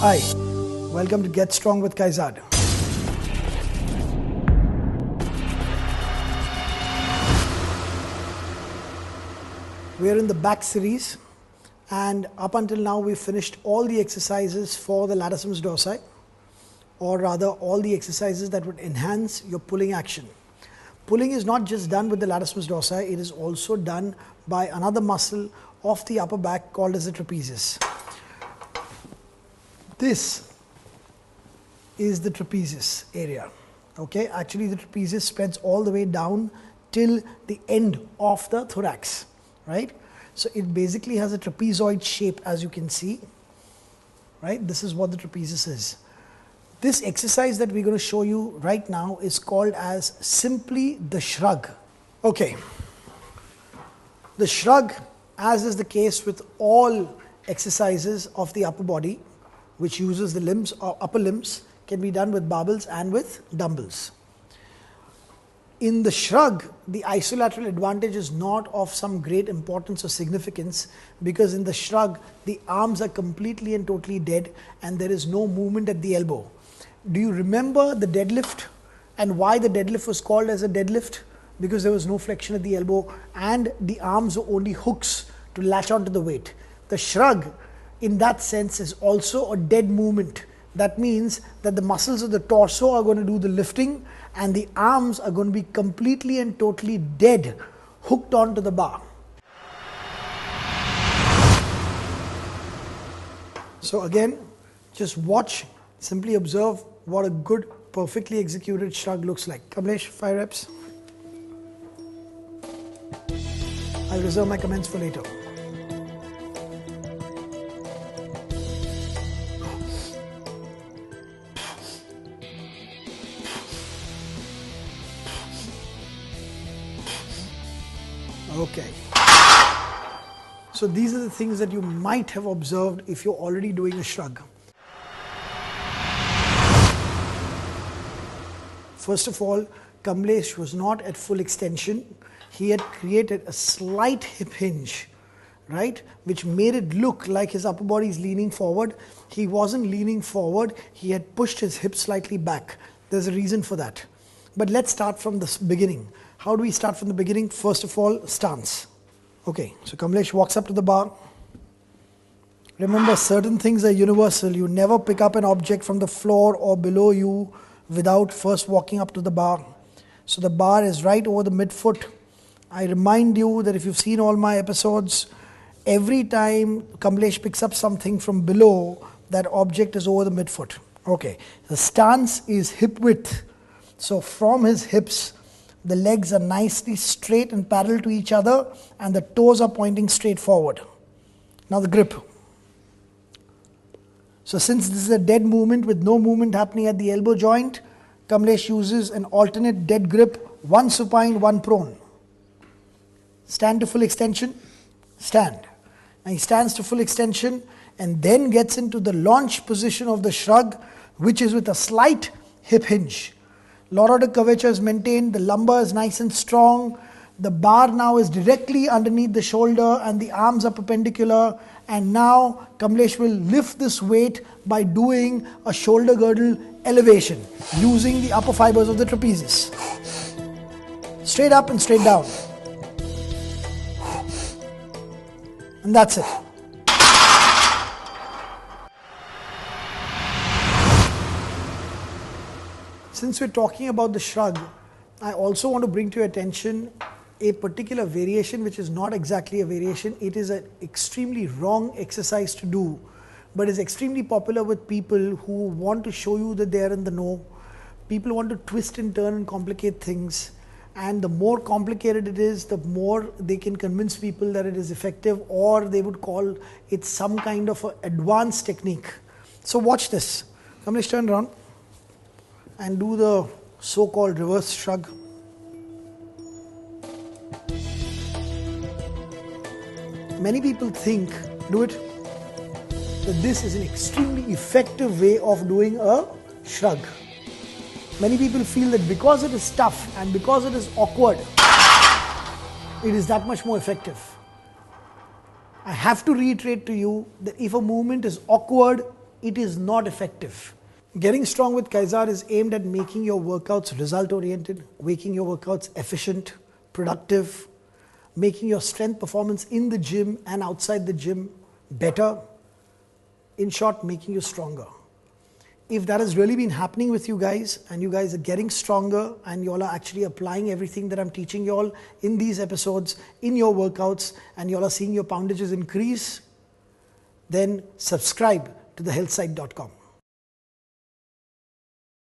Hi, welcome to Get Strong with Kaizzad. We are in the back series, and up until now we've finished all the exercises for the latissimus dorsi, or rather all the exercises that would enhance your pulling action. Pulling is not just done with the latissimus dorsi, it is also done by another muscle of the upper back called as the trapezius. This is the trapezius area. Okay, actually the trapezius spreads all the way down till the end of the thorax, right? So it basically has a trapezoid shape, as you can see, right? This is what the trapezius is. This exercise that we're going to show you right now is called as simply the shrug. Okay, the shrug, as is the case with all exercises of the upper body, which uses the limbs or upper limbs, can be done with barbells and with dumbbells. In the shrug, the isolateral advantage is not of some great importance or significance, because in the shrug, the arms are completely and totally dead and there is no movement at the elbow. Do you remember the deadlift and why the deadlift was called as a deadlift? Because there was no flexion at the elbow and the arms were only hooks to latch onto the weight. The shrug, in that sense, is also a dead movement. That means that the muscles of the torso are going to do the lifting and the arms are going to be completely and totally dead, hooked onto the bar. So again, just watch, simply observe what a good, perfectly executed shrug looks like. Kamlesh, 5 reps. I'll reserve my comments for later. Okay, so these are the things that you might have observed if you're already doing a shrug. First of all, Kamlesh was not at full extension. He had created a slight hip hinge, right, which made it look like his upper body is leaning forward. He wasn't leaning forward, he had pushed his hips slightly back. There's a reason for that. But let's start from the beginning. How do we start from the beginning? First of all, stance. Okay, so Kamlesh walks up to the bar. Remember, certain things are universal. You never pick up an object from the floor or below you without first walking up to the bar. So the bar is right over the midfoot. I remind you that if you've seen all my episodes, every time Kamlesh picks up something from below, that object is over the midfoot. Okay, the stance is hip width. So from his hips, the legs are nicely straight and parallel to each other and the toes are pointing straight forward. Now the grip. So since this is a dead movement with no movement happening at the elbow joint, Kamlesh uses an alternate dead grip, one supine, one prone. Stand to full extension, stand. Now he stands to full extension and then gets into the launch position of the shrug, which is with a slight hip hinge. Lordotic curvature is maintained, the lumbar is nice and strong, the bar now is directly underneath the shoulder and the arms are perpendicular, and now Kamlesh will lift this weight by doing a shoulder girdle elevation using the upper fibers of the trapezius. Straight up and straight down. And that's it. Since we're talking about the shrug, I also want to bring to your attention a particular variation which is not exactly a variation. It is an extremely wrong exercise to do, but is extremely popular with people who want to show you that they are in the know. People want to twist and turn and complicate things, and the more complicated it is, the more they can convince people that it is effective, or they would call it some kind of an advanced technique. So watch this. Kamlesh, turn around and do the so-called reverse shrug. Many people think, do it, that this is an extremely effective way of doing a shrug. Many people feel that because it is tough and because it is awkward, it is that much more effective. I have to reiterate to you that if a movement is awkward, it is not effective. Getting strong with Kaizzad is aimed at making your workouts result-oriented, making your workouts efficient, productive, making your strength performance in the gym and outside the gym better. In short, making you stronger. If that has really been happening with you guys and you guys are getting stronger and you all are actually applying everything that I'm teaching you all in these episodes, in your workouts, and you all are seeing your poundages increase, then subscribe to TheHealthSite.com.